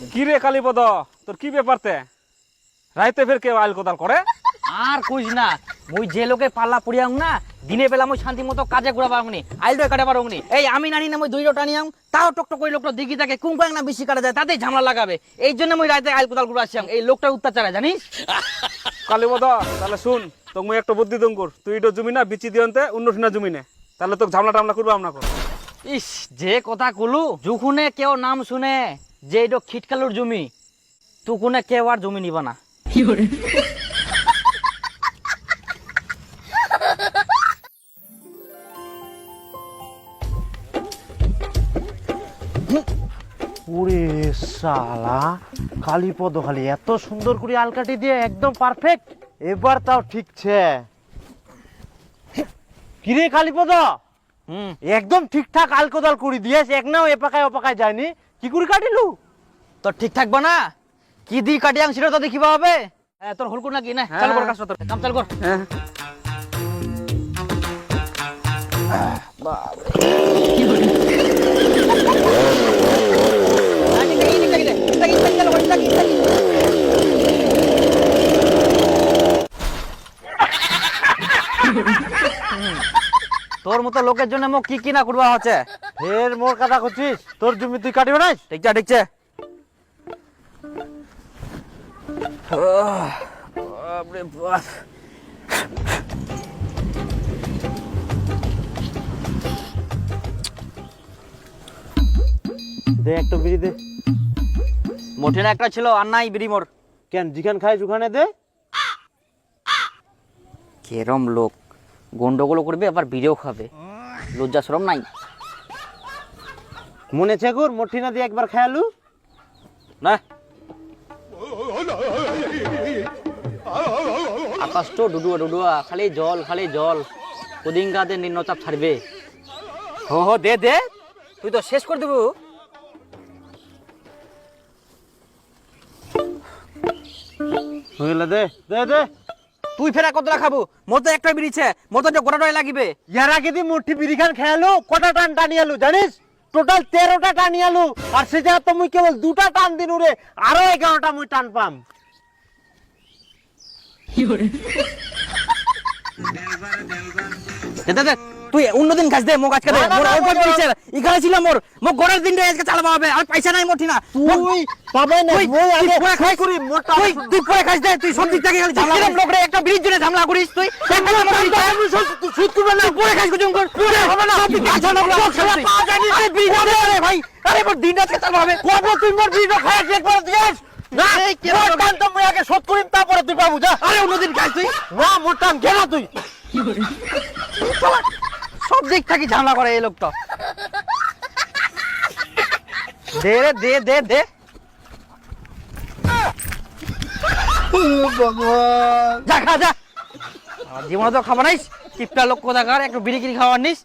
কি রে কালীপদ, তোর কি ব্যাপারতে? রাইতে ফের কেউ আইল কোদাল করে? আর কইস না, মুই যে লোকে পাল্লা পড়িয়াম না, দিনে বেলা মুই শান্তি মতো কাজে ঘুরা পারুনি, আইলটা কাটে পারুনি। এই আমি নানি না মুই দুইটা টানিয়াম, তাও টকটক করে লোকটা দিঘি থাকে কুংকাং না বেশি কাটা যায়, তাতেই ঝামেলা লাগাবে। এই জন্য মুই রাইতে আইল কোদাল ঘুরা আসছিলাম, এই লোকটার অত্যাচারে জানিস। কালীপদ তাহলে শুন, তোকে মুই একটা বুদ্ধি দঙ্কুর, তুই এটা জমি না বিচি দিয়ন্তে অন্য জমি নে, তাহলে তোকে ঝামলা টামলা করবো আমরা কর। ইস, যে কথা কলু, যুখুনে কেউ নাম শুনে যে এটা খিটকালুর জমি, তুকুনে কেউ আর জমি নিবা না। ওরে শালা, কালীপদ খালি এত সুন্দর করে আলকাটি দিয়ে একদম পারফেক্ট। এবার তাও ঠিকছে। কিরে কালীপদ, একদম ঠিকঠাক আলকোদাল করে দিয়েছ, এক নাও এপাকায় ওপাকায় যায়নি, কি করে কাটিলু? তো ঠিক থাকবে না, কি দি কাটিয়াং সেটা তো দেখিবা হবে। হ্যাঁ, তোর হলকুর নাকি না? চালু কর কাজটা, তোর কাম চালু কর। হ্যাঁ তোর মতো লোকের জন্য মোক কি কি না করবা হচ্ছে। ফের মোর কথা করছিস? তোর জমি তুই কাটিবে না? ঠিকছে ঠিকছে। দে একটা বিড়ি দে। মোটে না একটা ছিল, আর নাই বিড়ি মোর। কেন, যেখান খাই ওখানে দে। কেরম লোক, গন্ডগোল করবে আবার বিড়িও খাবে, লজ্জা শরম নাই। মনে চেকুর মঠিনা দিয়ে একবার খেয়ালু না, আকাশ তো ডুডুয়া ডুডুয়া, খালি জল খালি জল, কদিন গাতে নিম্নচাপ ছাড়বে। হো হো দে দে, তুই তো শেষ করে দেবো। হইলে দে দে দে। তুই ফেরা কতটা খাবো? মোর তো একটা বিড়িছে, মোর তো গোটাটাই লাগিবে। ইয়ার আগে দি মুঠি বিড়ি খান খেয়ালু, কটা টান টানিয়ালু জানিস? টোটাল 13টা টানিয়ালু, আর সে যা তো মুই কেবল 2টা টান দিনু রে, আরো 11টা মুই টান পাম। দে দে, তুই অন্যদিন খাস দে, মোক আজকে দে। মোর অল্প বিড়িছে, ইখানে ছিল মোর, মোক গোড়ার দিনটা আজকে চালাবা হবে, আর পয়সা নাই মোটি না। তুই পাবে না, তুই মই আগে পরে খাই করি মোটা। তুই পরে খাস দে, তুই সব দিক থেকে খালি ঝামেলা লোক রে, একটা বিড়ির জন্য ঝামেলা করিস তুই। তুই সুদ করবে না, পরে খাস কুচুম কর, পরে হবে না, সব দিক থেকে ঝামেলা করিস। পা জানিস তুই বিড়ি খাবে রে ভাই, আরে মোর দিনটা আজকে চালাবা হবে। কবে তুই মোর বিড়িটা খাই চেক করে দিস না? এই কেন মোর টান তো মুই আগে শোধ করিম, তারপরে তুই পাবো যা। আরে অন্যদিন খাস তুই। না মোর টান কেন তুই? সব দিক থেকে ঝামেলা করে এই লোকটা। দে রে দে দে দে। যা খা যা, জীবনে তো খাবার নাইস, কিপটা লোক কোথাকার, একটু বিড়ি কিনি খাওয়ার নিস।